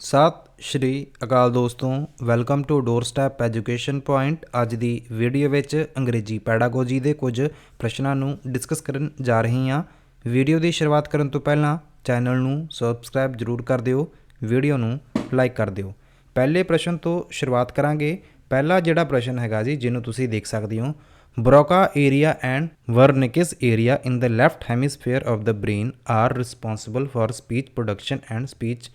ਸਤਿ ਸ਼੍ਰੀ ਅਕਾਲ ਦੋਸਤੋ, welcome to Door Step Education Point. ਅੱਜ ਦੀ ਵੀਡੀਓ ਵਿੱਚ ਅੰਗਰੇਜ਼ੀ ਪੈਡਾਗੋਜੀ ਦੇ ਕੁਝ ਪ੍ਰਸ਼ਨਾਂ ਨੂੰ ਡਿਸਕਸ ਕਰਨ ਜਾ ਰਹੀ ਹਾਂ। ਵੀਡੀਓ ਦੀ ਸ਼ੁਰੂਆਤ ਕਰਨ ਤੋਂ ਪਹਿਲਾਂ ਚੈਨਲ ਨੂੰ ਸਬਸਕ੍ਰਾਈਬ ਜ਼ਰੂਰ ਕਰ ਦਿਓ, ਵੀਡੀਓ ਨੂੰ ਲਾਈਕ ਕਰ ਦਿਓ। ਪਹਿਲੇ ਪ੍ਰਸ਼ਨ ਤੋਂ ਸ਼ੁਰੂਆਤ ਕਰਾਂਗੇ। ਪਹਿਲਾ ਜਿਹੜਾ ਪ੍ਰਸ਼ਨ ਹੈਗਾ ਜੀ, ਜਿਹਨੂੰ ਤੁਸੀਂ ਦੇਖ ਸਕਦੇ ਹੋ, Broca area and Wernicke's area in the left hemisphere of the brain are responsible for speech production and speech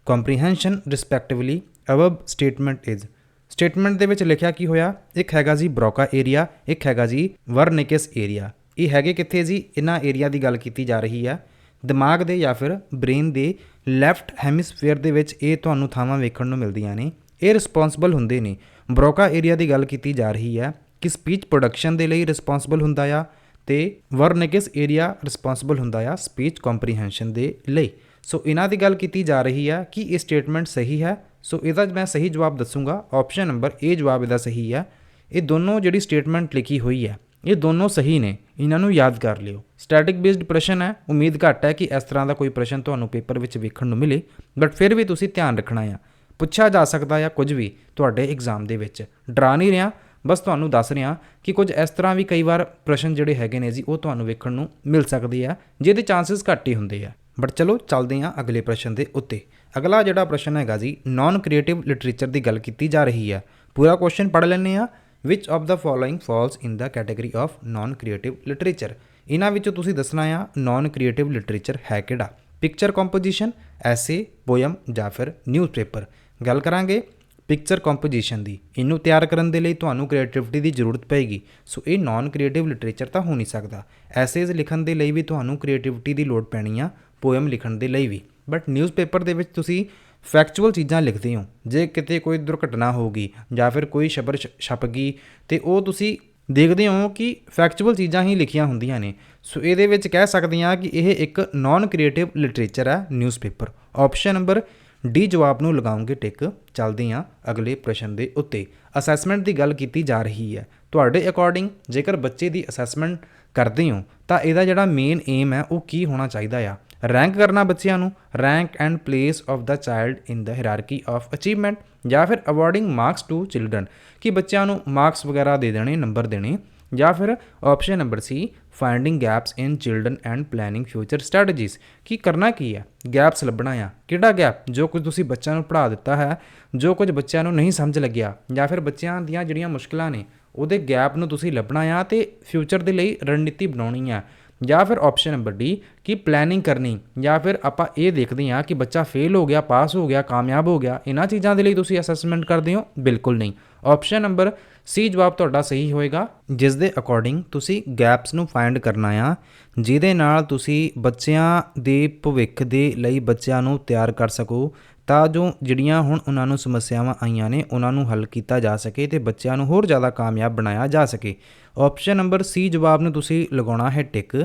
comprehension respectively. Above statement is. Statement ਦੇ ਵਿੱਚ ਲਿਖਿਆ ਕੀ ਹੋਇਆ? ਇੱਕ ਹੈਗਾ ਜੀ ਬਰੋਕਾ ਏਰੀਆ, ਇੱਕ ਹੈਗਾ ਜੀ ਵਰਨਿਕਸ ਏਰੀਆ। ਇਹ ਹੈਗੇ ਕਿੱਥੇ ਜੀ? ਇਹਨਾਂ ਏਰੀਆ ਦੀ ਗੱਲ ਕੀਤੀ ਜਾ ਰਹੀ ਹੈ ਦਿਮਾਗ ਦੇ ਜਾਂ ਫਿਰ ਬ੍ਰੇਨ ਦੇ ਲੈਫਟ ਹੈਮੀਸਫੇਅਰ ਦੇ ਵਿੱਚ। ਇਹ ਤੁਹਾਨੂੰ ਥਾਵਾਂ ਵੇਖਣ ਨੂੰ ਮਿਲਦੀਆਂ ਨੇ। ਇਹ ਰਿਸਪੌਂਸਿਬਲ ਹੁੰਦੇ ਨੇ। ਬਰੋਕਾ ਏਰੀਆ ਦੀ ਗੱਲ ਕੀਤੀ ਜਾ ਰਹੀ ਹੈ ਕਿ ਸਪੀਚ ਪ੍ਰੋਡਕਸ਼ਨ ਦੇ ਲਈ ਰਿਸਪੌਂਸਿਬਲ ਹੁੰਦਾ ਆ, ਤੇ ਵਰਨਿਕਸ ਏਰੀਆ ਰਿਸਪੌਂਸਿਬਲ ਹੁੰਦਾ ਆ ਸਪੀਚ ਕੰਪਰੀਹੈਂਸ਼ਨ ਦੇ ਲਈ। ਸੋ ਇਹਨਾਂ ਦੀ ਗੱਲ ਕੀਤੀ ਜਾ ਰਹੀ ਹੈ ਕਿ ਇਹ ਸਟੇਟਮੈਂਟ ਸਹੀ ਹੈ। ਸੋ ਇਹਦਾ ਮੈਂ ਸਹੀ ਜਵਾਬ ਦੱਸੂਗਾ। ਆਪਸ਼ਨ ਨੰਬਰ ਏ ਜਵਾਬ ਇਹਦਾ ਸਹੀ ਹੈ। ਇਹ ਦੋਨੋਂ ਜਿਹੜੀ ਸਟੇਟਮੈਂਟ ਲਿਖੀ ਹੋਈ ਹੈ, ਇਹ ਦੋਨੋਂ ਸਹੀ ਨੇ। ਇਹਨਾਂ ਨੂੰ ਯਾਦ ਕਰ ਲਿਓ। ਸਟੈਟਿਕ ਬੇਸਡ ਪ੍ਰਸ਼ਨ ਹੈ। ਉਮੀਦ ਘੱਟ ਹੈ ਕਿ ਇਸ ਤਰ੍ਹਾਂ ਦਾ ਕੋਈ ਪ੍ਰਸ਼ਨ ਤੁਹਾਨੂੰ ਪੇਪਰ ਵਿੱਚ ਵੇਖਣ ਨੂੰ ਮਿਲੇ, ਬਟ ਫਿਰ ਵੀ ਤੁਸੀਂ ਧਿਆਨ ਰੱਖਣਾ ਆ। ਪੁੱਛਿਆ ਜਾ ਸਕਦਾ ਆ ਕੁਝ ਵੀ ਤੁਹਾਡੇ ਐਗਜ਼ਾਮ ਦੇ ਵਿੱਚ। ਡਰਾ ਨਹੀਂ ਰਿਹਾ, ਬਸ ਤੁਹਾਨੂੰ ਦੱਸ ਰਿਹਾ ਕਿ ਕੁਝ ਇਸ ਤਰ੍ਹਾਂ ਵੀ ਕਈ ਵਾਰ ਪ੍ਰਸ਼ਨ ਜਿਹੜੇ ਹੈਗੇ ਨੇ ਜੀ, ਉਹ ਤੁਹਾਨੂੰ ਵੇਖਣ ਨੂੰ ਮਿਲ ਸਕਦੇ ਆ, ਜਿਹਦੇ ਚਾਂਸਸ ਘੱਟ ਹੀ ਹੁੰਦੇ ਆ। ਬਟ ਚਲੋ ਚੱਲਦੇ ਹਾਂ ਅਗਲੇ ਪ੍ਰਸ਼ਨ ਦੇ ਉੱਤੇ। ਅਗਲਾ ਜਿਹੜਾ ਪ੍ਰਸ਼ਨ ਹੈਗਾ ਜੀ, ਨਾਨ ਕ੍ਰੀਏਟਿਵ ਲਿਟਰੇਚਰ ਦੀ ਗੱਲ ਕੀਤੀ ਜਾ ਰਹੀ ਹੈ। ਪੂਰਾ ਕੁਐਸਚਨ ਪੜ੍ਹ ਲੈਂਦੇ ਹਾਂ। Which of the following falls in the category of non creative literature. ਇਹਨਾਂ ਵਿੱਚੋਂ ਤੁਸੀਂ ਦੱਸਣਾ ਆ ਨਾਨ ਕ੍ਰੀਏਟਿਵ ਲਿਟਰੇਚਰ ਹੈ ਕਿਹੜਾ? ਪਿਕਚਰ ਕੰਪੋਜੀਸ਼ਨ, ਐਸੇ, ਪੋਇਮ ਜਾਂ ਫਿਰ ਨਿਊਜ਼ਪੇਪਰ। ਗੱਲ ਕਰਾਂਗੇ ਪਿਕਚਰ ਕੰਪੋਜੀਸ਼ਨ ਦੀ। ਇਹਨੂੰ ਤਿਆਰ ਕਰਨ ਦੇ ਲਈ ਤੁਹਾਨੂੰ ਕ੍ਰੀਏਟਿਵਿਟੀ ਦੀ ਜ਼ਰੂਰਤ ਪਏਗੀ। ਸੋ ਇਹ ਨਾਨ ਕ੍ਰੀਏਟਿਵ ਲਿਟਰੇਚਰ ਤਾਂ ਹੋ ਨਹੀਂ ਸਕਦਾ। ਐਸੇਜ਼ ਲਿਖਣ ਦੇ ਲਈ ਵੀ ਤੁਹਾਨੂੰ ਕ੍ਰੀਏਟਿਵਿਟੀ ਦੀ ਲੋੜ ਪੈਣੀ ਆ, ਪੋਇਮ ਲਿਖਣ ਦੇ ਲਈ ਵੀ। ਬਟ ਨਿਊਜ਼ਪੇਪਰ ਦੇ ਵਿੱਚ ਤੁਸੀਂ ਫੈਕਚੁਅਲ ਚੀਜ਼ਾਂ ਲਿਖਦੇ ਹੋ। ਜੇ ਕਿਤੇ ਕੋਈ ਦੁਰਘਟਨਾ ਹੋ ਗਈ ਜਾਂ ਫਿਰ ਕੋਈ ਖਬਰ ਛਪ ਗਈ, ਤੇ ਉਹ ਤੁਸੀਂ ਦੇਖਦੇ ਹੋ ਕਿ ਫੈਕਚੁਅਲ ਚੀਜ਼ਾਂ ਹੀ ਲਿਖੀਆਂ ਹੁੰਦੀਆਂ ਨੇ। ਸੋ ਇਹਦੇ ਵਿੱਚ ਕਹਿ ਸਕਦੇ ਹਾਂ ਕਿ ਇਹ ਇੱਕ ਨਾਨ ਕ੍ਰੀਏਟਿਵ ਲਿਟਰੇਚਰ ਹੈ, ਨਿਊਜ਼ਪੇਪਰ। ਆਪਸ਼ਨ ਨੰਬਰ ਡੀ ਜਵਾਬ ਨੂੰ ਲਗਾਉਂਗੇ ਟਿਕ। ਚੱਲਦੇ ਹਾਂ ਅਗਲੇ ਪ੍ਰਸ਼ਨ ਦੇ ਉੱਤੇ। ਅਸੈਸਮੈਂਟ ਦੀ ਗੱਲ ਕੀਤੀ ਜਾ ਰਹੀ ਹੈ। ਤੁਹਾਡੇ ਅਕੋਰਡਿੰਗ ਜੇਕਰ ਬੱਚੇ ਦੀ ਅਸੈਸਮੈਂਟ ਕਰਦੇ ਹੋ ਤਾਂ ਇਹਦਾ ਜਿਹੜਾ ਮੇਨ ਏਮ ਹੈ ਉਹ ਕੀ ਹੋਣਾ ਚਾਹੀਦਾ ਆ? ਰੈਂਕ ਕਰਨਾ ਬੱਚਿਆਂ ਨੂੰ, rank and place of the child in the hierarchy of achievement, ਜਾਂ ਫਿਰ ਅਵਾਰਡਿੰਗ ਮਾਰਕਸ ਟੂ ਚਿਲਡਰਨ, ਕਿ ਬੱਚਿਆਂ ਨੂੰ ਮਾਰਕਸ ਵਗੈਰਾ ਦੇ ਦੇਣੇ, ਨੰਬਰ ਦੇਣੇ, ਜਾਂ ਫਿਰ option number C finding gaps in children and planning future strategies. ਕੀ ਕਰਨਾ ਕੀ ਹੈ? ਗੈਪਸ ਲੱਭਣਾ ਆ। ਕਿਹੜਾ ਗੈਪ? ਜੋ ਕੁਝ ਤੁਸੀਂ ਬੱਚਿਆਂ ਨੂੰ ਪੜ੍ਹਾ ਦਿੱਤਾ ਹੈ, ਜੋ ਕੁਝ ਬੱਚਿਆਂ ਨੂੰ ਨਹੀਂ ਸਮਝ ਲੱਗਿਆ, ਜਾਂ ਫਿਰ ਬੱਚਿਆਂ ਦੀਆਂ ਜਿਹੜੀਆਂ ਮੁਸ਼ਕਲਾਂ ਨੇ ਉਹਦੇ ਗੈਪ ਨੂੰ ਤੁਸੀਂ ਲੱਭਣਾ ਆ ਤੇ ਫਿਊਚਰ ਦੇ ਲਈ ਰਣਨੀਤੀ ਬਣਾਉਣੀ ਆ। ਜਾਂ ਫਿਰ ਆਪਸ਼ਨ ਨੰਬਰ ਡੀ ਕਿ ਪਲੈਨਿੰਗ ਕਰਨੀ, ਜਾਂ ਫਿਰ ਆਪਾਂ ਇਹ ਦੇਖਦੇ ਹਾਂ ਕਿ ਬੱਚਾ ਫੇਲ ਹੋ ਗਿਆ, ਪਾਸ ਹੋ ਗਿਆ, ਕਾਮਯਾਬ ਹੋ ਗਿਆ। ਇਹਨਾਂ ਚੀਜ਼ਾਂ ਦੇ ਲਈ ਤੁਸੀਂ ਅਸੈਸਮੈਂਟ ਕਰਦੇ ਹੋ? ਬਿਲਕੁਲ ਨਹੀਂ। ਆਪਸ਼ਨ ਨੰਬਰ ਸੀ ਜਵਾਬ ਤੁਹਾਡਾ ਸਹੀ ਹੋਏਗਾ, ਜਿਸ ਦੇ ਅਕੋਰਡਿੰਗ ਤੁਸੀਂ ਗੈਪਸ ਨੂੰ ਫਾਈਂਡ ਕਰਨਾ ਆ, ਜਿਹਦੇ ਨਾਲ ਤੁਸੀਂ ਬੱਚਿਆਂ ਦੇ ਭਵਿੱਖ ਦੇ ਲਈ ਬੱਚਿਆਂ ਨੂੰ ਤਿਆਰ ਕਰ ਸਕੋ, ਤਾਂ ਜੋ ਜਿਹੜੀਆਂ ਹੁਣ ਉਹਨਾਂ ਨੂੰ ਸਮੱਸਿਆਵਾਂ ਆਈਆਂ ਨੇ ਉਹਨਾਂ ਨੂੰ ਹੱਲ ਕੀਤਾ ਜਾ ਸਕੇ ਤੇ ਬੱਚਿਆਂ ਨੂੰ ਹੋਰ ਜ਼ਿਆਦਾ ਕਾਮਯਾਬ ਬਣਾਇਆ ਜਾ ਸਕੇ। ਆਪਸ਼ਨ ਨੰਬਰ ਸੀ ਜਵਾਬ ਨੂੰ ਤੁਸੀਂ ਲਗਾਉਣਾ ਹੈ ਟਿਕ।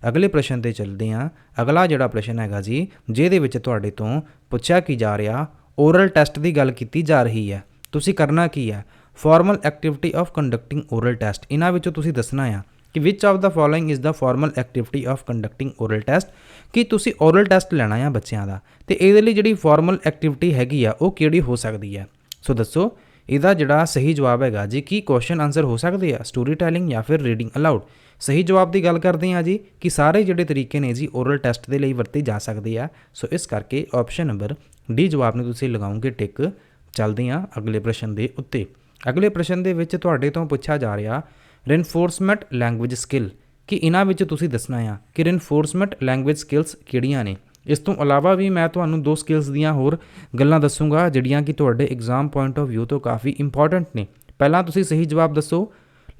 ਅਗਲੇ ਪ੍ਰਸ਼ਨ 'ਤੇ ਚੱਲਦੇ ਹਾਂ। ਅਗਲਾ ਜਿਹੜਾ ਪ੍ਰਸ਼ਨ ਹੈਗਾ ਜੀ, ਜਿਹਦੇ ਵਿੱਚ ਤੁਹਾਡੇ ਤੋਂ ਪੁੱਛਿਆ ਕੀ ਜਾ ਰਿਹਾ, ਓਰਲ ਟੈਸਟ ਦੀ ਗੱਲ ਕੀਤੀ ਜਾ ਰਹੀ ਹੈ। ਤੁਸੀਂ ਕਰਨਾ ਕੀ ਹੈ? Formal activity of conducting oral test. ਇਹਨਾਂ ਵਿੱਚੋਂ ਤੁਸੀਂ ਦੱਸਣਾ ਆ ਕਿ ਵਿਚ of the following is the formal activity of conducting oral test, ਕਿ ਤੁਸੀਂ ਓਰਲ ਟੈਸਟ ਲੈਣਾ ਆ ਬੱਚਿਆਂ ਦਾ, ਤੇ ਇਹਦੇ ਲਈ ਜਿਹੜੀ ਫਾਰਮਲ ਐਕਟੀਵਿਟੀ ਹੈਗੀ ਆ ਉਹ ਕਿਹੜੀ ਹੋ ਸਕਦੀ ਹੈ? ਸੋ ਦੱਸੋ ਇਹਦਾ ਜਿਹੜਾ ਸਹੀ ਜਵਾਬ ਹੈਗਾ ਜੀ। ਕੀ ਕੁਐਸਚਨ ਆਨਸਰ ਹੋ ਸਕਦੇ ਆ ਸਟੋਰੀ ਟੈਲਿੰਗ ਜਾਂ ਫਿਰ ਰੀਡਿੰਗ ਅਲਾਉਡ? ਸਹੀ ਜਵਾਬ ਦੀ ਗੱਲ ਕਰਦੇ ਹਾਂ ਜੀ ਕਿ ਸਾਰੇ ਜਿਹੜੇ ਤਰੀਕੇ ਨੇ ਜੀ ਓਰਲ ਟੈਸਟ ਦੇ ਲਈ ਵਰਤੇ ਜਾ ਸਕਦੇ ਆ। ਸੋ ਇਸ ਕਰਕੇ ਆਪਸ਼ਨ ਨੰਬਰ ਡੀ ਜਵਾਬ ਨੂੰ ਤੁਸੀਂ ਲਗਾਓਗੇ ਟਿਕ। ਚੱਲਦੇ ਹਾਂ ਅਗਲੇ ਪ੍ਰਸ਼ਨ ਦੇ ਉੱਤੇ। ਅਗਲੇ ਪ੍ਰਸ਼ਨ ਦੇ ਵਿੱਚ ਤੁਹਾਡੇ ਤੋਂ ਪੁੱਛਿਆ ਜਾ ਰਿਹਾ ਰਿਨਫੋਰਸਮੈਂਟ ਲੈਂਗੁਏਜ ਸਕਿੱਲ, ਕਿ ਇਹਨਾਂ ਵਿੱਚ ਤੁਸੀਂ ਦੱਸਣਾ ਆ ਕਿ ਰਿਨਫੋਰਸਮੈਂਟ ਲੈਂਗੁਏਜ ਸਕਿੱਲਸ ਕਿਹੜੀਆਂ ਨੇ। ਇਸ ਤੋਂ ਇਲਾਵਾ ਵੀ ਮੈਂ ਤੁਹਾਨੂੰ 2 ਸਕਿੱਲਸ ਦੀਆਂ ਹੋਰ ਗੱਲਾਂ ਦੱਸੂਗਾ ਜਿਹੜੀਆਂ ਕਿ ਤੁਹਾਡੇ ਐਗਜ਼ਾਮ ਪੁਆਇੰਟ ਆਫ ਵਿਊ ਤੋਂ ਕਾਫੀ ਇੰਪੋਰਟੈਂਟ ਨੇ। ਪਹਿਲਾਂ ਤੁਸੀਂ ਸਹੀ ਜਵਾਬ ਦੱਸੋ।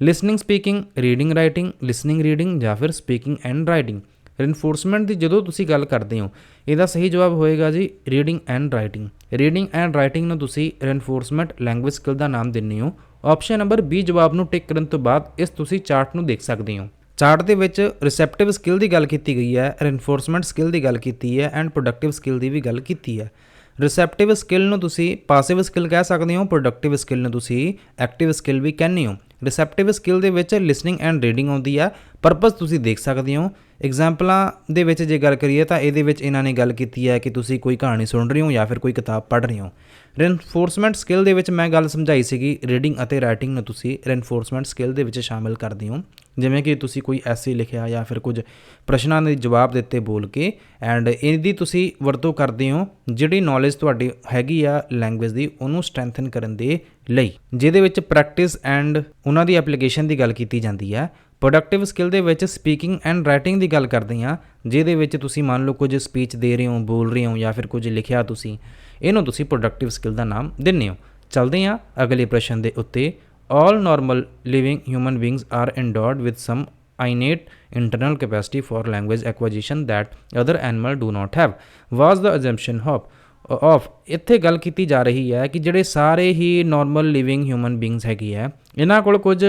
Listening speaking, reading writing, listening reading, ਜਾਂ ਫਿਰ ਸਪੀਕਿੰਗ ਐਂਡ ਰਾਈਟਿੰਗ। ਰਿਨਫੋਰਸਮੈਂਟ ਦੀ ਜਦੋਂ ਤੁਸੀਂ ਗੱਲ ਕਰਦੇ ਹੋ, ਇਹਦਾ ਸਹੀ ਜਵਾਬ ਹੋਏਗਾ ਜੀ reading and writing. Reading and writing ਨੂੰ ਤੁਸੀਂ ਰਿਨਫੋਰਸਮੈਂਟ ਲੈਂਗੁਏਜ ਸਕਿੱਲ ਦਾ ਨਾਮ ਦਿੰਦੇ ਹੋ। ਆਪਸ਼ਨ ਨੰਬਰ ਬੀ ਜਵਾਬ ਨੂੰ ਟਿਕ ਕਰਨ ਤੋਂ ਬਾਅਦ ਇਸ ਤੁਸੀਂ ਚਾਰਟ ਨੂੰ ਦੇਖ ਸਕਦੇ ਹੋ। ਚਾਰਟ ਦੇ ਵਿੱਚ ਰਿਸੈਪਟਿਵ ਸਕਿੱਲ ਦੀ ਗੱਲ ਕੀਤੀ ਗਈ ਹੈ, ਰਿਨਫੋਰਸਮੈਂਟ ਸਕਿੱਲ ਦੀ ਗੱਲ ਕੀਤੀ ਹੈ, ਐਂਡ ਪ੍ਰੋਡਕਟਿਵ ਸਕਿੱਲ ਦੀ ਵੀ ਗੱਲ ਕੀਤੀ ਹੈ। ਰਿਸੈਪਟਿਵ ਸਕਿੱਲ ਨੂੰ ਤੁਸੀਂ ਪਾਸਿਵ ਸਕਿੱਲ ਕਹਿ ਸਕਦੇ ਹੋ, ਪ੍ਰੋਡਕਟਿਵ ਸਕਿੱਲ ਨੂੰ ਤੁਸੀਂ ਐਕਟਿਵ ਸਕਿੱਲ ਵੀ ਕਹਿੰਦੇ ਹੋ। ਰਿਸੈਪਟਿਵ ਸਕਿੱਲ ਦੇ ਵਿੱਚ ਲਿਸਨਿੰਗ ਐਂਡ ਰੀਡਿੰਗ ਆਉਂਦੀ ਹੈ। ਪਰਪਸ ਤੁਸੀਂ ਦੇਖ ਸਕਦੇ ਹੋ, एग्जाम्पलों ਦੇ ਵਿੱਚ ਜੇ ਗੱਲ ਕਰੀਏ ਤਾਂ ਇਹਦੇ ਵਿੱਚ ਇਹਨਾਂ ਨੇ ਗੱਲ ਕੀਤੀ ਹੈ ਕਿ ਤੁਸੀਂ ਕੋਈ ਕਹਾਣੀ ਸੁਣ ਰਹੇ ਹੋ ਜਾਂ ਫਿਰ ਕੋਈ ਕਿਤਾਬ ਪੜ੍ਹ ਰਹੇ ਹੋ। ਰੇਨਫੋਰਸਮੈਂਟ ਸਕਿੱਲ ਦੇ ਵਿੱਚ ਮੈਂ ਗੱਲ ਸਮਝਾਈ ਸੀਗੀ, ਰੀਡਿੰਗ ਅਤੇ ਰਾਈਟਿੰਗ ਨੂੰ ਤੁਸੀਂ ਰੇਨਫੋਰਸਮੈਂਟ ਸਕਿੱਲ ਦੇ ਵਿੱਚ ਸ਼ਾਮਿਲ ਕਰਦੇ ਹੋ। ਜਿਵੇਂ ਕਿ ਤੁਸੀਂ ਕੋਈ ਐਸੇ ਲਿਖਿਆ ਜਾਂ ਫਿਰ ਕੁਝ ਪ੍ਰਸ਼ਨਾਂ ਦੇ ਜਵਾਬ ਦਿੱਤੇ ਬੋਲ ਕੇ, ਐਂਡ ਇਹਦੀ ਤੁਸੀਂ ਵਰਤੋਂ ਕਰਦੇ ਹੋ ਜਿਹੜੀ ਨੌਲੇਜ ਤੁਹਾਡੀ ਹੈਗੀ ਆ ਲੈਂਗੁਏਜ ਦੀ ਉਹਨੂੰ ਸਟਰੈਂਥਨ ਕਰਨ ਦੇ ਲਈ, ਜਿਹਦੇ ਵਿੱਚ ਪ੍ਰੈਕਟਿਸ ਐਂਡ ਉਹਨਾਂ ਦੀ ਐਪਲੀਕੇਸ਼ਨ ਦੀ ਗੱਲ ਕੀਤੀ ਜਾਂਦੀ ਹੈ। ਪ੍ਰੋਡਕਟਿਵ ਸਕਿੱਲ ਦੇ ਵਿੱਚ ਸਪੀਕਿੰਗ ਐਂਡ ਰਾਈਟਿੰਗ ਦੀ ਗੱਲ ਕਰਦੇ ਹਾਂ, ਜਿਹਦੇ ਵਿੱਚ ਤੁਸੀਂ ਮੰਨ ਲਓ ਕੁਝ ਸਪੀਚ ਦੇ ਰਹੇ ਹੋ, ਬੋਲ ਰਹੇ ਹੋ ਜਾਂ ਫਿਰ ਕੁਝ ਲਿਖਿਆ ਤੁਸੀਂ, ਇਹਨੂੰ ਤੁਸੀਂ ਪ੍ਰੋਡਕਟਿਵ ਸਕਿੱਲ ਦਾ ਨਾਮ ਦਿੰਦੇ ਹੋ। ਚੱਲਦੇ ਹਾਂ ਅਗਲੇ ਪ੍ਰਸ਼ਨ ਦੇ ਉੱਤੇ। All normal living human beings are endowed with some innate internal capacity for language acquisition that other animal do not have was the assumption of ਇੱਥੇ ਗੱਲ ਕੀਤੀ ਜਾ ਰਹੀ ਹੈ ਕਿ ਜਿਹੜੇ ਸਾਰੇ ਹੀ ਨਾਰਮਲ ਲਿਵਿੰਗ ਹਿਊਮਨ ਬੀਇੰਗਸ ਹੈਗੇ ਆ, ਇਹਨਾਂ ਕੋਲ ਕੁਝ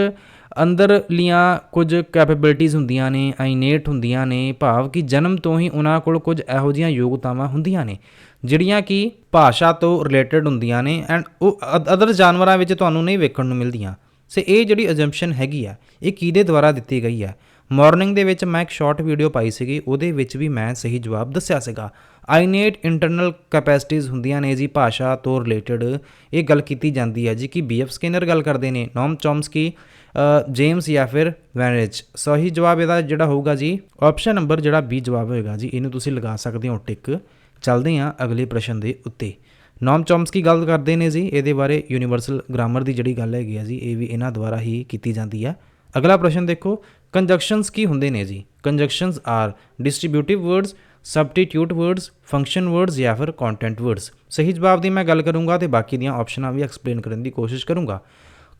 ਅੰਦਰਲੀਆਂ ਕੁਝ ਕੈਪੇਬਿਲਿਟੀਜ਼ ਹੁੰਦੀਆਂ ਨੇ, ਆਈਨੇਟ ਹੁੰਦੀਆਂ ਨੇ, ਭਾਵ ਕਿ ਜਨਮ ਤੋਂ ਹੀ ਉਹਨਾਂ ਕੋਲ ਕੁਝ ਇਹੋ ਜਿਹੀਆਂ ਯੋਗਤਾਵਾਂ ਹੁੰਦੀਆਂ ਨੇ ਜਿਹੜੀਆਂ ਕਿ ਭਾਸ਼ਾ ਤੋਂ ਰਿਲੇਟਡ ਹੁੰਦੀਆਂ ਨੇ, ਐਂਡ ਉਹ ਅਦਰ ਜਾਨਵਰਾਂ ਵਿੱਚ ਤੁਹਾਨੂੰ ਨਹੀਂ ਵੇਖਣ ਨੂੰ ਮਿਲਦੀਆਂ। ਸੋ ਇਹ ਜਿਹੜੀ ਅਜੰਪਸ਼ਨ ਹੈਗੀ ਆ ਇਹ ਕਿਹਦੇ ਦੁਆਰਾ ਦਿੱਤੀ ਗਈ ਹੈ? ਮਾਰਨਿੰਗ ਦੇ ਵਿੱਚ ਮੈਂ ਇੱਕ ਸ਼ਾਰਟ ਵੀਡੀਓ ਪਾਈ ਸੀਗੀ, ਉਹਦੇ ਵਿੱਚ ਵੀ ਮੈਂ ਸਹੀ ਜਵਾਬ ਦੱਸਿਆ ਸੀਗਾ। ਆਈਨੇਟ ਇੰਟਰਨਲ ਕੈਪੈਸਿਟੀਜ਼ ਹੁੰਦੀਆਂ ਨੇ ਜੀ ਭਾਸ਼ਾ ਤੋਂ ਰਿਲੇਟਡ, ਇਹ ਗੱਲ ਕੀਤੀ ਜਾਂਦੀ ਹੈ ਜੀ ਕਿ BF ਸਕੀਨਰ ਗੱਲ ਕਰਦੇ ਨੇ, ਨੋਮ ਚੋਮਸਕੀ, ਜੇਮਸ ਜਾਂ ਫਿਰ ਵੈਨਰਿਚ। ਸਹੀ ਜਵਾਬ ਇਹਦਾ ਜਿਹੜਾ ਹੋਊਗਾ ਜੀ ਆਪਸ਼ਨ ਨੰਬਰ ਜਿਹੜਾ B ਜਵਾਬ ਹੋਏਗਾ ਜੀ, ਇਹਨੂੰ ਤੁਸੀਂ ਲਗਾ ਸਕਦੇ ਹੋ ਟਿਕ। ਚੱਲਦੇ ਹਾਂ ਅਗਲੇ ਪ੍ਰਸ਼ਨ ਦੇ ਉੱਤੇ। ਨੋਮ ਚੋਮਸਕੀ ਗੱਲ ਕਰਦੇ ਨੇ ਜੀ, ਇਹਦੇ ਬਾਰੇ ਯੂਨੀਵਰਸਲ ਗ੍ਰਾਮਰ ਦੀ ਜਿਹੜੀ ਗੱਲ ਹੈਗੀ ਆ ਜੀ ਇਹ ਵੀ ਇਹਨਾਂ ਦੁਆਰਾ ਹੀ ਕੀਤੀ ਜਾਂਦੀ ਹੈ। ਅਗਲਾ ਪ੍ਰਸ਼ਨ ਦੇਖੋ, ਕੰਜੰਕਸ਼ਨਸ ਕੀ ਹੁੰਦੇ ਨੇ ਜੀ? Conjunctions are distributive words, substitute words, function words ਜਾਂ ਫਿਰ ਕੰਟੈਂਟ ਵਰਡਸ। ਸਹੀ ਜਵਾਬ ਦੀ ਮੈਂ ਗੱਲ ਕਰੂੰਗਾ ਤੇ ਬਾਕੀ ਦੀਆਂ ਆਪਸ਼ਨਾਂ ਵੀ ਐਕਸਪਲੇਨ ਕਰਨ ਦੀ ਕੋਸ਼ਿਸ਼ ਕਰੂੰਗਾ।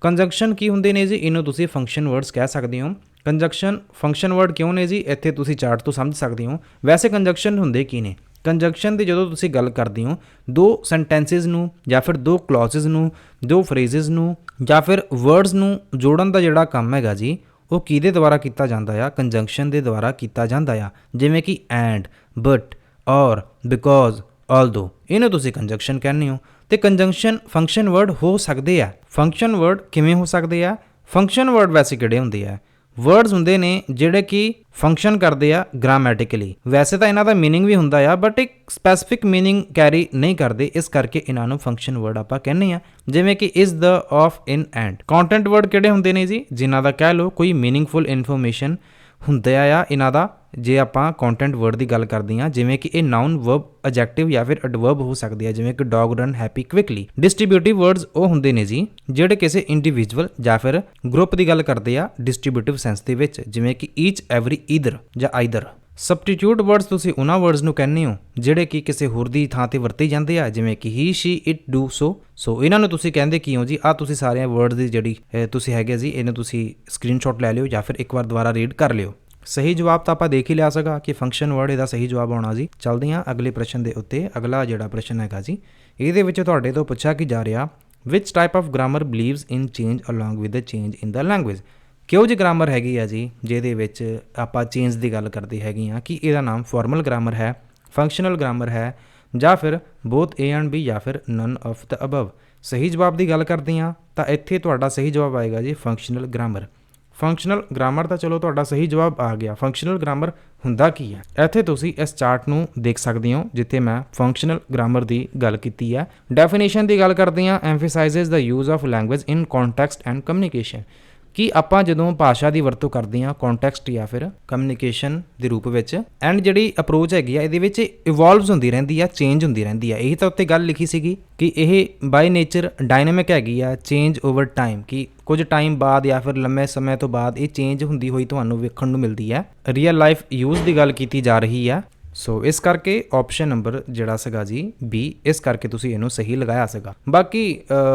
ਕੰਜੰਕਸ਼ਨ ਕੀ ਹੁੰਦੇ ਨੇ ਜੀ? ਇਹਨੂੰ ਤੁਸੀਂ ਫੰਕਸ਼ਨ ਵਰਡਸ ਕਹਿ ਸਕਦੇ ਹੋ। ਕੰਜੰਕਸ਼ਨ ਫੰਕਸ਼ਨ ਵਰਡ ਕਿਉਂ ਨੇ ਜੀ? ਇੱਥੇ ਤੁਸੀਂ ਚਾਰਟ ਤੋਂ ਸਮਝ ਸਕਦੇ ਹੋ। ਵੈਸੇ ਕੰਜੰਕਸ਼ਨ ਹੁੰਦੇ ਕੀ ਨੇ? ਕੰਜੰਕਸ਼ਨ ਦੀ ਜਦੋਂ ਤੁਸੀਂ ਗੱਲ ਕਰਦੇ ਹੋ ਦੋ ਸੈਂਟੈਂਸਿਸ ਨੂੰ ਜਾਂ ਫਿਰ ਦੋ ਕਲੌਜ਼ਸ ਨੂੰ, ਦੋ ਫਰੇਜ਼ਸ ਨੂੰ ਜਾਂ ਫਿਰ ਵਰਡਸ ਨੂੰ ਜੋੜਨ ਦਾ ਜਿਹੜਾ ਕੰਮ ਹੈਗਾ ਜੀ ਉਹ ਕਿਹਦੇ ਦੁਆਰਾ ਕੀਤਾ ਜਾਂਦਾ ਆ? ਕੰਜੰਕਸ਼ਨ ਦੇ ਦੁਆਰਾ ਕੀਤਾ ਜਾਂਦਾ ਆ। ਜਿਵੇਂ ਕਿ ਐਂਡ, ਬਟ, ਔਰ, ਬਿਕੋਜ਼, ਆਲਦੋ, ਇਹਨੂੰ ਤੁਸੀਂ ਕੰਜੰਕਸ਼ਨ ਕਹਿੰਦੇ ਹੋ। ਤੇ ਕੰਜੰਕਸ਼ਨ ਫੰਕਸ਼ਨ ਵਰਡ ਹੋ ਸਕਦੇ ਆ। ਫੰਕਸ਼ਨ ਵਰਡ ਕਿਵੇਂ ਹੋ ਸਕਦੇ ਆ? ਫੰਕਸ਼ਨ ਵਰਡ ਵੈਸੇ ਕਿਹੜੇ ਹੁੰਦੇ ਆ? ਵਰਡਸ ਹੁੰਦੇ ਨੇ ਜਿਹੜੇ ਕਿ ਫੰਕਸ਼ਨ ਕਰਦੇ ਆ ਗ੍ਰਾਮੈਟਿਕਲੀ। ਵੈਸੇ ਤਾਂ ਇਹਨਾਂ ਦਾ ਮੀਨਿੰਗ ਵੀ ਹੁੰਦਾ ਆ ਬਟ ਇੱਕ ਸਪੈਸੀਫਿਕ ਮੀਨਿੰਗ ਕੈਰੀ ਨਹੀਂ ਕਰਦੇ, ਇਸ ਕਰਕੇ ਇਹਨਾਂ ਨੂੰ ਫੰਕਸ਼ਨ ਵਰਡ ਆਪਾਂ ਕਹਿੰਦੇ ਆ। ਜਿਵੇਂ ਕਿ is, the, of, in, and. Content word ਕਿਹੜੇ ਹੁੰਦੇ ਨੇ ਜੀ? ਜਿਨ੍ਹਾਂ ਦਾ ਕਹਿ ਲਓ ਕੋਈ ਮੀਨਿੰਗਫੁਲ ਇਨਫੋਰਮੇਸ਼ਨ ਹੁੰਦਾ ਆ ਇਹਨਾਂ ਦਾ। ਜੇ ਆਪਾਂ ਕੰਟੈਂਟ ਵਰਡ ਦੀ ਗੱਲ ਕਰਦੇ ਹਾਂ, ਜਿਵੇਂ ਕਿ ਇਹ ਨਾਊਨ, ਵਰਬ, ਐਡਜੈਕਟਿਵ ਜਾਂ ਫਿਰ ਐਡਵਰਬ ਹੋ ਸਕਦੇ ਆ, ਜਿਵੇਂ ਕਿ dog run happy quickly. Distributive words ਉਹ ਹੁੰਦੇ ਨੇ ਜੀ ਜਿਹੜੇ ਕਿਸੇ ਇੰਡੀਵਿਜੂਅਲ ਜਾਂ ਫਿਰ ਗਰੁੱਪ ਦੀ ਗੱਲ ਕਰਦੇ ਆ ਡਿਸਟ੍ਰੀਬਿਊਟਿਵ ਸੈਂਸ ਦੇ ਵਿੱਚ, ਜਿਵੇਂ ਕਿ ਈਚ, ਐਵਰੀ, ਈਦਰ ਜਾਂ ਆਈਦਰ। ਸਬਸਟੀਟਿਊਟ ਵਰਡਸ ਤੁਸੀਂ ਉਹਨਾਂ ਵਰਡਸ ਨੂੰ ਕਹਿੰਦੇ ਹੋ ਜਿਹੜੇ ਕਿ ਕਿਸੇ ਹੋਰ ਦੀ ਥਾਂ ਤੇ ਵਰਤੇ ਜਾਂਦੇ ਆ, ਜਿਵੇਂ ਕਿ ਹੀ, ਸ਼ੀ, ਇਟ, ਡੂ, ਸੋ ਇਹਨਾਂ ਨੂੰ ਤੁਸੀਂ ਕਹਿੰਦੇ ਕੀ ਹੋ ਜੀ? ਆ ਤੁਸੀਂ ਸਾਰਿਆਂ ਵਰਡਸ ਦੀ ਜਿਹੜੀ ਤੁਸੀਂ ਹੈਗੇ ਜੀ ਇਹਨੂੰ ਤੁਸੀਂ ਸਕਰੀਨਸ਼ਾਟ ਲੈ ਲਿਓ ਜਾਂ ਫਿਰ ਇੱਕ ਵਾਰ ਦੁਬਾਰਾ ਰੀਡ ਕਰ ਲਿਓ। ਸਹੀ ਜਵਾਬ ਤਾਂ ਆਪਾਂ ਦੇਖ ਹੀ ਲਿਆ ਸੀਗਾ ਕਿ ਫੰਕਸ਼ਨ ਵਰਡ ਇਹਦਾ ਸਹੀ ਜਵਾਬ ਆਉਣਾ ਜੀ। ਚੱਲਦੇ ਹਾਂ ਅਗਲੇ ਪ੍ਰਸ਼ਨ ਦੇ ਉੱਤੇ। ਅਗਲਾ ਜਿਹੜਾ ਪ੍ਰਸ਼ਨ ਹੈਗਾ ਜੀ ਇਹਦੇ ਵਿੱਚ ਤੁਹਾਡੇ ਤੋਂ ਪੁੱਛਿਆ ਕੀ ਜਾ ਰਿਹਾ, which type of grammar believes in change along with the change in the language. ਕਿਹੋ ਜਿਹੀ ਗ੍ਰਾਮਰ ਹੈਗੀ ਆ ਜੀ ਜਿਹਦੇ ਵਿੱਚ ਆਪਾਂ ਚੇਂਜ ਦੀ ਗੱਲ ਕਰਦੇ ਹੈਗੇ ਹਾਂ? ਕਿ ਇਹਦਾ ਨਾਮ ਫਾਰਮਲ ਗ੍ਰਾਮਰ ਹੈ, ਫੰਕਸ਼ਨਲ ਗ੍ਰਾਮਰ ਹੈ ਜਾਂ ਫਿਰ ਬੋਥ A ਐਂਡ B ਜਾਂ ਫਿਰ ਨਨ ਆਫ ਦ ਅਬਵ। ਸਹੀ ਜਵਾਬ ਦੀ ਗੱਲ ਕਰਦੇ ਹਾਂ ਤਾਂ ਇੱਥੇ ਤੁਹਾਡਾ ਸਹੀ ਜਵਾਬ ਆਏਗਾ ਜੀ ਫੰਕਸ਼ਨਲ ਗ੍ਰਾਮਰ। ਫੰਕਸ਼ਨਲ ਗ੍ਰਾਮਰ ਤਾਂ ਚਲੋ ਤੁਹਾਡਾ ਸਹੀ ਜਵਾਬ ਆ ਗਿਆ। ਫੰਕਸ਼ਨਲ ਗ੍ਰਾਮਰ ਹੁੰਦਾ ਕੀ ਹੈ? ਇੱਥੇ ਤੁਸੀਂ ਇਸ ਚਾਰਟ ਨੂੰ ਦੇਖ ਸਕਦੇ ਹੋ ਜਿੱਥੇ ਮੈਂ ਫੰਕਸ਼ਨਲ ਗ੍ਰਾਮਰ ਦੀ ਗੱਲ ਕੀਤੀ ਹੈ। ਡੈਫੀਨੇਸ਼ਨ ਦੀ ਗੱਲ ਕਰਦੇ ਹਾਂ, emphasises the use of language in context and communication. ਕਿ ਆਪਾਂ ਜਦੋਂ ਭਾਸ਼ਾ ਦੀ ਵਰਤੋਂ ਕਰਦੇ ਹਾਂ ਕੰਟੈਕਸਟ ਜਾਂ ਫਿਰ ਕਮਿਊਨੀਕੇਸ਼ਨ ਦੇ ਰੂਪ ਵਿੱਚ, ਐਂਡ ਜਿਹੜੀ ਅਪਰੋਚ ਹੈਗੀ ਆ ਇਹਦੇ ਵਿੱਚ ਇਵੋਲਵਸ ਹੁੰਦੀ ਰਹਿੰਦੀ ਆ, ਚੇਂਜ ਹੁੰਦੀ ਰਹਿੰਦੀ ਆ। ਇਹੀ ਤਾਂ ਉੱਤੇ ਗੱਲ ਲਿਖੀ ਸੀਗੀ ਕਿ ਇਹ ਬਾਈ ਨੇਚਰ ਡਾਇਨਾਮਿਕ ਹੈਗੀ ਆ, ਚੇਂਜ ਓਵਰ ਟਾਈਮ, ਕਿ ਕੁਝ ਟਾਈਮ ਬਾਅਦ ਜਾਂ ਫਿਰ ਲੰਮੇ ਸਮੇਂ ਤੋਂ ਬਾਅਦ ਇਹ ਚੇਂਜ ਹੁੰਦੀ ਹੋਈ ਤੁਹਾਨੂੰ ਵੇਖਣ ਨੂੰ ਮਿਲਦੀ ਹੈ। ਰੀਅਲ ਲਾਈਫ ਯੂਜ਼ ਦੀ ਗੱਲ ਕੀਤੀ ਜਾ ਰਹੀ ਆ। ਸੋ ਇਸ ਕਰਕੇ ਆਪਸ਼ਨ ਨੰਬਰ ਜਿਹੜਾ ਸੀਗਾ ਜੀ B, ਇਸ ਕਰਕੇ ਤੁਸੀਂ ਇਹਨੂੰ ਸਹੀ ਲਗਾਇਆ ਸੀਗਾ। ਬਾਕੀ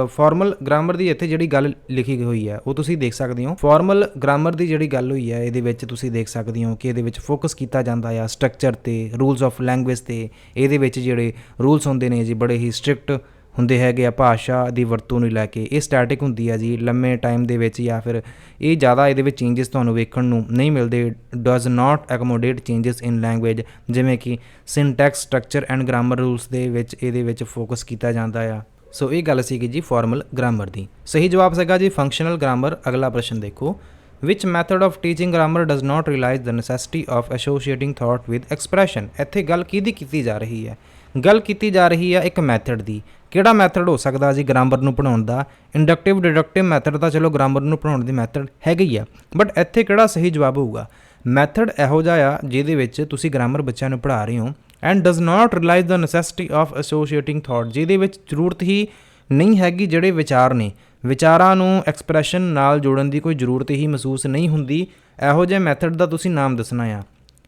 ਫਾਰਮਲ ਗ੍ਰਾਮਰ ਦੀ ਇੱਥੇ ਜਿਹੜੀ ਗੱਲ ਲਿਖੀ ਹੋਈ ਹੈ ਉਹ ਤੁਸੀਂ ਦੇਖ ਸਕਦੇ ਹੋ। ਫਾਰਮਲ ਗ੍ਰਾਮਰ ਦੀ ਜਿਹੜੀ ਗੱਲ ਹੋਈ ਹੈ ਇਹਦੇ ਵਿੱਚ ਤੁਸੀਂ ਦੇਖ ਸਕਦੇ ਹੋ ਕਿ ਇਹਦੇ ਵਿੱਚ ਫੋਕਸ ਕੀਤਾ ਜਾਂਦਾ ਆ ਸਟਰਕਚਰ ਤੇ, ਰੂਲਸ ਆਫ ਲੈਂਗੁਏਜ ਤੇ। ਇਹਦੇ ਵਿੱਚ ਜਿਹੜੇ ਰੂਲਸ ਹੁੰਦੇ ਨੇ ਜੀ ਬੜੇ ਹੀ ਸਟ੍ਰਿਕਟ ਹੁੰਦੇ ਹੈਗੇ ਆ ਭਾਸ਼ਾ ਦੀ ਵਰਤੋਂ ਨੂੰ ਲੈ ਕੇ। ਇਹ ਸਟੈਟਿਕ ਹੁੰਦੀ ਆ ਜੀ ਲੰਮੇ ਟਾਈਮ ਦੇ ਵਿੱਚ, ਜਾਂ ਫਿਰ ਇਹ ਜ਼ਿਆਦਾ ਇਹਦੇ ਵਿੱਚ ਚੇਂਜਸ ਤੁਹਾਨੂੰ ਵੇਖਣ ਨੂੰ ਨਹੀਂ ਮਿਲਦੇ। Does not accommodate changes in language, ਜਿਵੇਂ ਕਿ syntax, structure and grammar rules ਦੇ ਵਿੱਚ ਇਹਦੇ ਵਿੱਚ ਫੋਕਸ ਕੀਤਾ ਜਾਂਦਾ ਆ। ਸੋ ਇਹ ਗੱਲ ਸੀਗੀ ਜੀ ਫਾਰਮਲ ਗ੍ਰਾਮਰ ਦੀ। ਸਹੀ ਜਵਾਬ ਸੀਗਾ ਜੀ ਫੰਕਸ਼ਨਲ ਗ੍ਰਾਮਰ। ਅਗਲਾ ਪ੍ਰਸ਼ਨ ਦੇਖੋ, which method of teaching grammar does not realise the necessity of associating thought with expression. ਇੱਥੇ ਗੱਲ ਕਿਹਦੀ ਕੀਤੀ ਜਾ ਰਹੀ ਹੈ? ਗੱਲ ਕੀਤੀ ਜਾ ਰਹੀ ਹੈ ਇੱਕ ਮੈਥਡ ਦੀ। ਕਿਹੜਾ ਮੈਥਡ ਹੋ ਸਕਦਾ ਜੀ ਗ੍ਰਾਮਰ ਨੂੰ ਪੜ੍ਹਾਉਣ ਦਾ? ਇੰਡਕਟਿਵ ਡਿਡਕਟਿਵ ਮੈਥਡ ਤਾਂ ਚਲੋ ਗ੍ਰਾਮਰ ਨੂੰ ਪੜ੍ਹਾਉਣ ਦੀ ਮੈਥਡ ਹੈਗੀ ਹੀ ਆ, ਬਟ ਇੱਥੇ ਕਿਹੜਾ ਸਹੀ ਜਵਾਬ ਹੋਊਗਾ? ਮੈਥਡ ਇਹੋ ਜਿਹਾ ਆ ਜਿਹਦੇ ਵਿੱਚ ਤੁਸੀਂ ਗ੍ਰਾਮਰ ਬੱਚਿਆਂ ਨੂੰ ਪੜ੍ਹਾ ਰਹੇ ਹੋ and does not realise the necessity of associating thought, ਜਿਹਦੇ ਵਿੱਚ ਜ਼ਰੂਰਤ ਹੀ ਨਹੀਂ ਹੈਗੀ ਜਿਹੜੇ ਵਿਚਾਰ ਨੇ, ਵਿਚਾਰਾਂ ਨੂੰ ਐਕਸਪ੍ਰੈਸ਼ਨ ਨਾਲ ਜੋੜਨ ਦੀ ਕੋਈ ਜ਼ਰੂਰਤ ਹੀ ਮਹਿਸੂਸ ਨਹੀਂ ਹੁੰਦੀ। ਇਹੋ ਜਿਹੇ ਮੈਥਡ ਦਾ ਤੁਸੀਂ ਨਾਮ ਦੱਸਣਾ ਆ।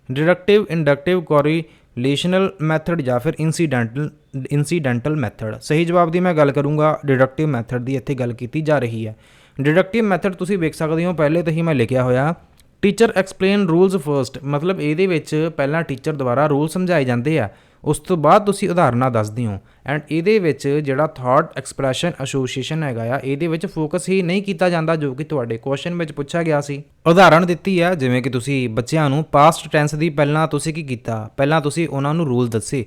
ਡਿਡਕਟਿਵ, ਇੰਡਕਟਿਵ, ਕੋਰੀਲੇਸ਼ਨਲ ਮੈਥਡ ਜਾਂ ਫਿਰ ਇੰਸੀਡੈਂਟਲ ਮੈਥਡ। ਸਹੀ ਜਵਾਬ ਦੀ ਮੈਂ ਗੱਲ ਕਰੂੰਗਾ ਡਿਡਕਟਿਵ ਮੈਥਡ ਦੀ ਇੱਥੇ ਗੱਲ ਕੀਤੀ ਜਾ ਰਹੀ ਹੈ। ਡਿਡਕਟਿਵ ਮੈਥਡ ਤੁਸੀਂ ਵੇਖ ਸਕਦੇ ਹੋ ਪਹਿਲੇ ਤੋਂ ਹੀ ਮੈਂ ਲਿਖਿਆ ਹੋਇਆ ਟੀਚਰ ਐਕਸਪਲੇਨ ਰੂਲਸ ਫਰਸਟ, ਮਤਲਬ ਇਹਦੇ ਵਿੱਚ ਪਹਿਲਾਂ ਟੀਚਰ ਦੁਆਰਾ ਰੂਲ ਸਮਝਾਏ ਜਾਂਦੇ ਆ, ਉਸ ਤੋਂ ਬਾਅਦ ਤੁਸੀਂ ਉਦਾਹਰਨਾਂ ਦੱਸਦੇ ਹੋ। ਐਂਡ ਇਹਦੇ ਵਿੱਚ ਜਿਹੜਾ ਥਾਟ ਐਕਸਪ੍ਰੈਸ਼ਨ ਐਸੋਸੀਏਸ਼ਨ ਹੈਗਾ ਆ, ਇਹਦੇ ਵਿੱਚ ਫੋਕਸ ਹੀ ਨਹੀਂ ਕੀਤਾ ਜਾਂਦਾ ਜੋ ਕਿ ਤੁਹਾਡੇ ਕੁਐਸਚਨ ਵਿੱਚ ਪੁੱਛਿਆ ਗਿਆ ਸੀ। ਉਦਾਹਰਣ ਦਿੱਤੀ ਹੈ ਜਿਵੇਂ ਕਿ ਤੁਸੀਂ ਬੱਚਿਆਂ ਨੂੰ ਪਾਸਟ ਟੈਂਸ ਦੀ ਪਹਿਲਾਂ ਤੁਸੀਂ ਕੀ ਕੀਤਾ? ਪਹਿਲਾਂ ਤੁਸੀਂ ਉਹਨਾਂ ਨੂੰ ਰੂਲ ਦੱਸੇ,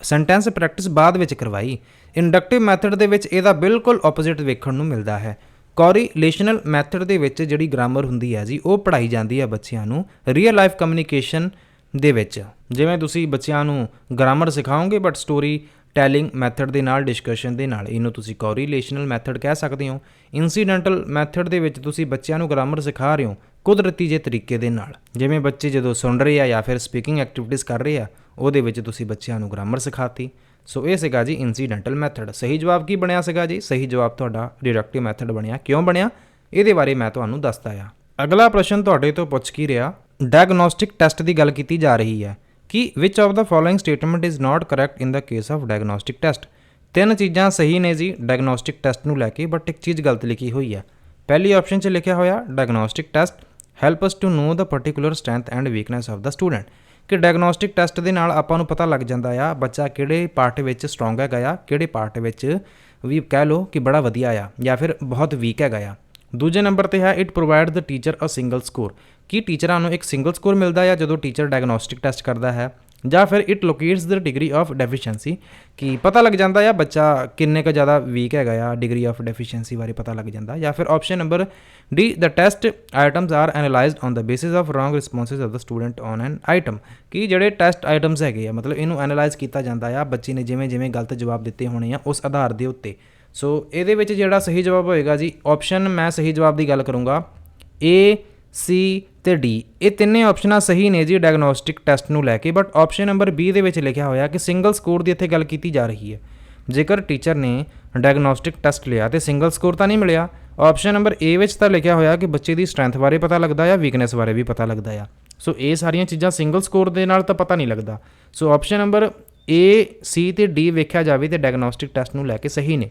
ਸੈਂਟੈਂਸ ਪ੍ਰੈਕਟਿਸ ਬਾਅਦ ਵਿੱਚ ਕਰਵਾਈ। ਇੰਡਕਟਿਵ ਮੈਥਡ ਦੇ ਵਿੱਚ ਇਹਦਾ ਬਿਲਕੁਲ ਆਪੋਜ਼ਿਟ ਵੇਖਣ ਨੂੰ ਮਿਲਦਾ ਹੈ। ਕੋਰੀਲੇਸ਼ਨਲ ਮੈਥਡ ਦੇ ਵਿੱਚ ਜਿਹੜੀ ਗ੍ਰਾਮਰ ਹੁੰਦੀ ਹੈ ਜੀ ਉਹ ਪੜ੍ਹਾਈ ਜਾਂਦੀ ਹੈ ਬੱਚਿਆਂ ਨੂੰ ਰੀਅਲ ਲਾਈਫ ਕਮਿਊਨੀਕੇਸ਼ਨ ਦੇ ਵਿੱਚ। ਜਿਵੇਂ ਤੁਸੀਂ ਬੱਚਿਆਂ ਨੂੰ ਗ੍ਰਾਮਰ ਸਿਖਾਓਗੇ ਬਟ ਸਟੋਰੀ ਟੈਲਿੰਗ ਮੈਥਡ ਦੇ ਨਾਲ, ਡਿਸਕਸ਼ਨ ਦੇ ਨਾਲ, ਇਹਨੂੰ ਤੁਸੀਂ ਕੋਰੀਲੇਸ਼ਨਲ ਮੈਥਡ ਕਹਿ ਸਕਦੇ ਹੋ। ਇੰਸੀਡੈਂਟਲ ਮੈਥਡ ਦੇ ਵਿੱਚ ਤੁਸੀਂ ਬੱਚਿਆਂ ਨੂੰ ਗ੍ਰਾਮਰ ਸਿਖਾ ਰਹੇ ਹੋ ਕੁਦਰਤੀ ਜਿਹੇ ਤਰੀਕੇ ਦੇ ਨਾਲ, ਜਿਵੇਂ ਬੱਚੇ ਜਦੋਂ ਸੁਣ ਰਹੇ ਆ ਜਾਂ ਫਿਰ ਸਪੀਕਿੰਗ ਐਕਟੀਵਿਟੀਜ਼ ਕਰ ਰਹੇ ਆ ਉਹਦੇ ਵਿੱਚ ਤੁਸੀਂ ਬੱਚਿਆਂ ਨੂੰ ਗ੍ਰਾਮਰ ਸਿਖਾਤੀ। ਸੋ ਇਹ ਸੀਗਾ ਜੀ ਇੰਸੀਡੈਂਟਲ ਮੈਥਡ। ਸਹੀ ਜਵਾਬ ਕੀ ਬਣਿਆ ਸੀਗਾ ਜੀ? ਸਹੀ ਜਵਾਬ ਤੁਹਾਡਾ ਡਿਡਕਟਿਵ ਮੈਥਡ ਬਣਿਆ। ਕਿਉਂ ਬਣਿਆ ਇਹਦੇ ਬਾਰੇ ਮੈਂ ਤੁਹਾਨੂੰ ਦੱਸਦਾ ਆ। ਅਗਲਾ ਪ੍ਰਸ਼ਨ ਤੁਹਾਡੇ ਤੋਂ ਪੁੱਛ ਕੀ ਰਿਹਾ? ਡਾਇਗਨੋਸਟਿਕ ਟੈਸਟ ਦੀ ਗੱਲ ਕੀਤੀ ਜਾ ਰਹੀ ਹੈ ਕਿ ਵਿਚ of the following statement is not correct in the case of diagnostic test. ਤਿੰਨ ਚੀਜ਼ਾਂ ਸਹੀ ਨੇ ਜੀ ਡਾਇਗਨੋਸਟਿਕ ਟੈਸਟ ਨੂੰ ਲੈ ਕੇ, ਬਟ ਇੱਕ ਚੀਜ਼ ਗਲਤ ਲਿਖੀ ਹੋਈ ਹੈ। ਪਹਿਲੀ ਆਪਸ਼ਨ 'ਚ ਲਿਖਿਆ ਹੋਇਆ diagnostic test help us to know the particular strength and weakness of the student, ਕਿ ਡਾਇਗਨੋਸਟਿਕ ਟੈਸਟ ਦੇ ਨਾਲ ਆਪਾਂ ਨੂੰ ਪਤਾ ਲੱਗ ਜਾਂਦਾ ਆ ਬੱਚਾ ਕਿਹੜੇ ਪਾਰਟ ਵਿੱਚ ਸਟਰੋਂਗ ਹੈਗਾ ਆ, ਕਿਹੜੇ ਪਾਰਟ ਵਿੱਚ ਵੀ ਕਹਿ ਲਓ ਕਿ ਬੜਾ ਵਧੀਆ ਆ ਜਾਂ ਫਿਰ ਬਹੁਤ ਵੀਕ ਹੈਗਾ ਆ। ਦੂਜੇ ਨੰਬਰ 'ਤੇ ਹੈ it provide the teacher a single score, ਕਿ ਟੀਚਰਾਂ ਨੂੰ ਇੱਕ ਸਿੰਗਲ ਸਕੋਰ ਮਿਲਦਾ ਆ ਜਦੋਂ ਟੀਚਰ ਡਾਇਗਨੋਸਟਿਕ ਟੈਸਟ ਕਰਦਾ ਹੈ। ਜਾਂ ਫਿਰ it locates the degree of deficiency, ਕਿ ਪਤਾ ਲੱਗ ਜਾਂਦਾ ਆ ਬੱਚਾ ਕਿੰਨੇ ਕੁ ਜ਼ਿਆਦਾ ਵੀਕ ਹੈਗਾ ਆ, ਡਿਗਰੀ ਆਫ ਡੈਫੀਸ਼ੀਐਂਸੀ ਬਾਰੇ ਪਤਾ ਲੱਗ ਜਾਂਦਾ। ਜਾਂ ਫਿਰ option number D the test items are analysed on the basis of wrong responses of the student on an item, ਕਿ ਜਿਹੜੇ ਟੈਸਟ ਆਈਟਮਸ ਹੈਗੇ ਆ ਮਤਲਬ ਇਹਨੂੰ ਐਨਾਲਾਈਜ਼ ਕੀਤਾ ਜਾਂਦਾ ਆ ਬੱਚੇ ਨੇ ਜਿਵੇਂ ਜਿਵੇਂ ਗਲਤ ਜਵਾਬ ਦਿੱਤੇ ਹੋਣੇ ਆ ਉਸ ਆਧਾਰ ਦੇ ਉੱਤੇ। ਸੋ ਇਹਦੇ ਵਿੱਚ ਜਿਹੜਾ ਸਹੀ ਜਵਾਬ ਹੋਏਗਾ ਜੀ ਆਪਸ਼ਨ, ਮੈਂ ਸਹੀ ਜਵਾਬ ਦੀ ਗੱਲ ਕਰੂੰਗਾ ਏ, ਸੀ ਤੇ ਡੀ, ਇਹ ਤਿੰਨੇ ਆਪਸ਼ਨਾਂ ਸਹੀ ਨੇ ਜੀ ਡਾਇਗਨੋਸਟਿਕ ਟੈਸਟ ਨੂੰ ਲੈ ਕੇ। ਬਟ ਆਪਸ਼ਨ ਨੰਬਰ ਬੀ ਦੇ ਵਿੱਚ ਲਿਖਿਆ ਹੋਇਆ ਕਿ ਸਿੰਗਲ ਸਕੋਰ ਦੀ ਇੱਥੇ ਗੱਲ ਕੀਤੀ ਜਾ ਰਹੀ ਹੈ। ਜੇਕਰ ਟੀਚਰ ਨੇ ਡਾਇਗਨੋਸਟਿਕ ਟੈਸਟ ਲਿਆ ਤੇ ਸਿੰਗਲ ਸਕੋਰ ਤਾਂ ਨਹੀਂ ਮਿਲਿਆ। ਆਪਸ਼ਨ ਨੰਬਰ ਏ ਵਿੱਚ ਤਾਂ ਲਿਖਿਆ ਹੋਇਆ ਕਿ ਬੱਚੇ ਦੀ ਸਟਰੈਂਥ ਬਾਰੇ ਪਤਾ ਲੱਗਦਾ ਆ, ਵੀਕਨੈਸ ਬਾਰੇ ਵੀ ਪਤਾ ਲੱਗਦਾ ਆ। ਸੋ ਇਹ ਸਾਰੀਆਂ ਚੀਜ਼ਾਂ ਸਿੰਗਲ ਸਕੋਰ ਦੇ ਨਾਲ ਤਾਂ ਪਤਾ ਨਹੀਂ ਲੱਗਦਾ। ਸੋ ਆਪਸ਼ਨ ਨੰਬਰ ਏ, ਸੀ ਤੇ ਡੀ ਵੇਖਿਆ ਜਾਵੇ ਤੇ ਡਾਇਗਨੋਸਟਿਕ ਟੈਸਟ ਨੂੰ ਲੈ ਕੇ ਸਹੀ ਨੇ।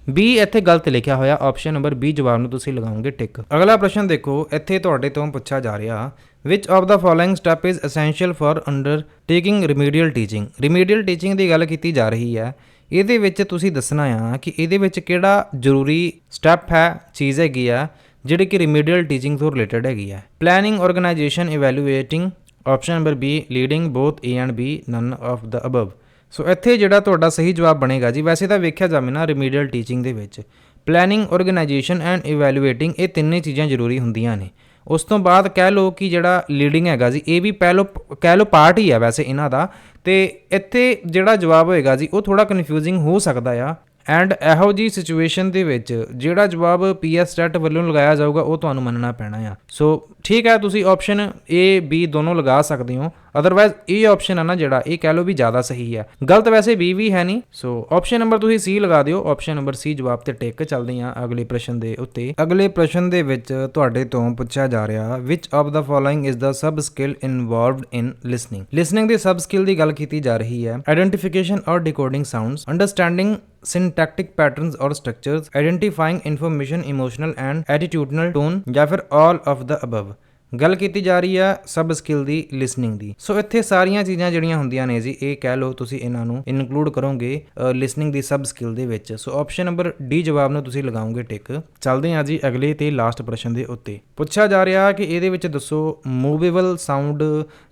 ਬੀ ਇੱਥੇ ਗਲਤ ਲਿਖਿਆ ਹੋਇਆ, ਆਪਸ਼ਨ ਨੰਬਰ ਬੀ ਜਵਾਬ ਨੂੰ ਤੁਸੀਂ ਲਗਾਓਗੇ ਟਿਕ। ਅਗਲਾ ਪ੍ਰਸ਼ਨ ਦੇਖੋ, ਇੱਥੇ ਤੁਹਾਡੇ ਤੋਂ ਪੁੱਛਿਆ ਜਾ ਰਿਹਾ which of the following step is essential for undertaking ਰਿਮੀਡੀਅਲ teaching. ਰਿਮੀਡੀਅਲ teaching ਦੀ ਗੱਲ ਕੀਤੀ ਜਾ ਰਹੀ ਹੈ। ਇਹਦੇ ਵਿੱਚ ਤੁਸੀਂ ਦੱਸਣਾ ਆ ਕਿ ਇਹਦੇ ਵਿੱਚ ਕਿਹੜਾ ਜ਼ਰੂਰੀ ਸਟੈਪ ਹੈ, ਚੀਜ਼ ਹੈਗੀ ਆ ਜਿਹੜੀ ਕਿ ਰਿਮੀਡੀਅਲ ਟੀਚਿੰਗ ਤੋਂ ਰਿਲੇਟਡ ਹੈਗੀ ਹੈ। Planning, organisation, evaluating. Option number B leading both A and B, none of the above. So ਇੱਥੇ ਜਿਹੜਾ ਤੁਹਾਡਾ ਸਹੀ ਜਵਾਬ ਬਣੇਗਾ ਜੀ, ਵੈਸੇ ਤਾਂ ਵੇਖਿਆ ਜਾਵੇ ਨਾ ਰਿਮੀਡੀਅਲ ਟੀਚਿੰਗ ਦੇ ਵਿੱਚ ਪਲੈਨਿੰਗ, ਆਰਗੇਨਾਈਜੇਸ਼ਨ ਐਂਡ ਇਵੈਲੂਏਟਿੰਗ ਇਹ ਤਿੰਨੇ ਚੀਜ਼ਾਂ ਜ਼ਰੂਰੀ ਹੁੰਦੀਆਂ ਨੇ। ਉਸ ਤੋਂ ਬਾਅਦ ਕਹਿ ਲਓ ਕਿ ਜਿਹੜਾ ਲੀਡਿੰਗ ਹੈਗਾ ਜੀ ਇਹ ਵੀ ਕਹਿ ਲਓ ਪਾਰਟ ਹੀ ਹੈ ਵੈਸੇ ਇਹਨਾਂ ਦਾ। ਤੇ ਇੱਥੇ ਜਿਹੜਾ ਜਵਾਬ ਹੋਏਗਾ ਜੀ ਉਹ ਥੋੜਾ ਕਨਫਿਊਜ਼ਿੰਗ ਹੋ ਸਕਦਾ ਆ। ਐਂਡ ਇਹੋ ਜੀ ਸਿਚੁਏਸ਼ਨ ਦੇ ਵਿੱਚ ਜਿਹੜਾ ਜਵਾਬ ਪੀਐਸ ਸਟੈਟ ਵੱਲੋਂ ਲਗਾਇਆ ਜਾਊਗਾ ਉਹ ਤੁਹਾਨੂੰ ਮੰਨਣਾ ਪੈਣਾ ਆ। ਸੋ ਠੀਕ ਹੈ, ਤੁਸੀਂ ਆਪਸ਼ਨ ਏ, ਬੀ ਦੋਨੋਂ ਲਗਾ ਸਕਦੇ ਹੋ। ਅਦਰਵਾਈਜ਼ ਇਹ ਆਪਸ਼ਨ ਹੈ ਨਾ ਜਿਹੜਾ ਇਹ ਕਹਿ ਲਓ ਵੀ ਜ਼ਿਆਦਾ ਸਹੀ ਹੈ। ਗਲਤ ਵੈਸੇ ਬੀ ਵੀ ਹੈ ਨਹੀਂ। ਸੋ ਆਪਸ਼ਨ ਨੰਬਰ ਤੁਸੀਂ ਸੀ ਲਗਾ ਦਿਓ, ਆਪਸ਼ਨ ਨੰਬਰ ਸੀ ਜਵਾਬ ਤੇ ਟਿਕ। ਚੱਲਦੇ ਹਾਂ ਅਗਲੇ ਪ੍ਰਸ਼ਨ ਦੇ ਉੱਤੇ। ਅਗਲੇ ਪ੍ਰਸ਼ਨ ਦੇ ਵਿੱਚ ਤੁਹਾਡੇ ਤੋਂ ਪੁੱਛਿਆ ਜਾ ਰਿਹਾ which of the following is the sub skill involved in listening. Listening ਦੀ ਸਬ ਸਕਿੱਲ ਦੀ ਗੱਲ ਕੀਤੀ ਜਾ ਰਹੀ ਹੈ। Identification or decoding sounds, understanding syntactic patterns or structures, identifying information, emotional and attitudinal tone, ਜਾਂ ਫਿਰ all of the above। ਗੱਲ ਕੀਤੀ ਜਾ ਰਹੀ ਹੈ ਸਬ ਸਕਿੱਲ ਦੀ, ਲਿਸਨਿੰਗ ਦੀ। ਸੋ ਇੱਥੇ ਸਾਰੀਆਂ ਚੀਜ਼ਾਂ ਜਿਹੜੀਆਂ ਹੁੰਦੀਆਂ ਨੇ ਜੀ ਇਹ ਕਹਿ ਲਓ ਤੁਸੀਂ ਇਹਨਾਂ ਨੂੰ ਇਨਕਲੂਡ ਕਰੋਗੇ ਲਿਸਨਿੰਗ ਦੀ ਸਬ ਸਕਿੱਲ ਦੇ ਵਿੱਚ। ਸੋ ਆਪਸ਼ਨ ਨੰਬਰ ਡੀ ਜਵਾਬ ਨੂੰ ਤੁਸੀਂ ਲਗਾਓਗੇ ਟਿਕ। ਚੱਲਦੇ ਹਾਂ ਜੀ ਅਗਲੇ ਤੇ ਲਾਸਟ ਪ੍ਰਸ਼ਨ ਦੇ ਉੱਤੇ। ਪੁੱਛਿਆ ਜਾ ਰਿਹਾ ਕਿ ਇਹਦੇ ਵਿੱਚ ਦੱਸੋ ਮੂਵੇਬਲ ਸਾਊਂਡ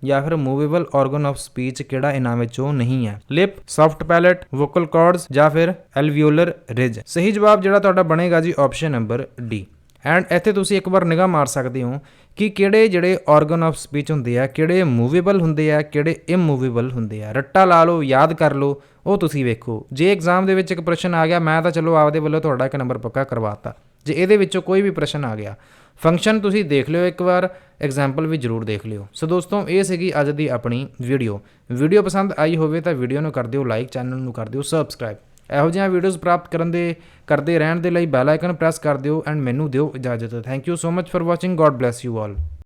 ਜਾਂ ਫਿਰ ਮੂਵੇਬਲ ਆਰਗਨ ਆਫ ਸਪੀਚ ਕਿਹੜਾ ਇਹਨਾਂ ਵਿੱਚੋਂ ਨਹੀਂ ਹੈ। Lip, soft pallet, vocal cards ਜਾਂ ਫਿਰ ਐਲਵੀਓਲਰ ਰਿਜ। ਸਹੀ ਜਵਾਬ ਜਿਹੜਾ ਤੁਹਾਡਾ ਬਣੇਗਾ ਜੀ ਆਪਸ਼ਨ ਨੰਬਰ ਡੀ। ਐਂਡ ਇੱਥੇ ਤੁਸੀਂ ਇੱਕ ਵਾਰ ਨਿਗਾਹ ਮਾਰ ਸਕਦੇ ਹੋ ਕਿ ਕਿਹੜੇ ਜਿਹੜੇ ਆਰਗਨ ਆਫ ਸਪੀਚ ਹੁੰਦੇ ਆ, ਕਿਹੜੇ ਮੂਵੇਬਲ ਹੁੰਦੇ ਆ, ਕਿਹੜੇ ਇਮੂਵੇਬਲ ਹੁੰਦੇ ਆ। ਰੱਟਾ ਲਾ ਲਓ, ਯਾਦ ਕਰ ਲਓ, ਉਹ ਤੁਸੀਂ ਵੇਖੋ। ਜੇ ਐਗਜ਼ਾਮ ਦੇ ਵਿੱਚ ਇੱਕ ਪ੍ਰਸ਼ਨ ਆ ਗਿਆ, ਮੈਂ ਤਾਂ ਚਲੋ ਆਪਦੇ ਵੱਲੋਂ ਤੁਹਾਡਾ ਇੱਕ ਨੰਬਰ ਪੱਕਾ ਕਰਵਾਤਾ। ਜੇ ਇਹਦੇ ਵਿੱਚੋਂ ਕੋਈ ਵੀ ਪ੍ਰਸ਼ਨ ਆ ਗਿਆ, ਫੰਕਸ਼ਨ ਤੁਸੀਂ ਦੇਖ ਲਿਓ ਇੱਕ ਵਾਰ, ਐਗਜ਼ਾਮਪਲ ਵੀ ਜ਼ਰੂਰ ਦੇਖ ਲਿਓ। ਸੋ ਦੋਸਤੋ, ਇਹ ਸੀਗੀ ਅੱਜ ਦੀ ਆਪਣੀ ਵੀਡੀਓ ਪਸੰਦ ਆਈ ਹੋਵੇ ਤਾਂ ਵੀਡੀਓ ਨੂੰ ਕਰ ਦਿਓ ਲਾਈਕ, ਚੈਨਲ ਨੂੰ ਕਰ ਦਿਓ ਸਬਸਕ੍ਰਾਈਬ। ਇਹੋ ਜਿਹੀਆਂ ਵੀਡੀਓਜ਼ ਪ੍ਰਾਪਤ ਕਰਦੇ ਰਹਿਣ ਦੇ ਲਈ ਬੈਲ ਆਈਕਨ ਪ੍ਰੈਸ ਕਰ ਦਿਓ ਐਂਡ ਮੈਨੂੰ ਦਿਓ ਇਜਾਜ਼ਤ। Thank you so much for watching. God bless you all.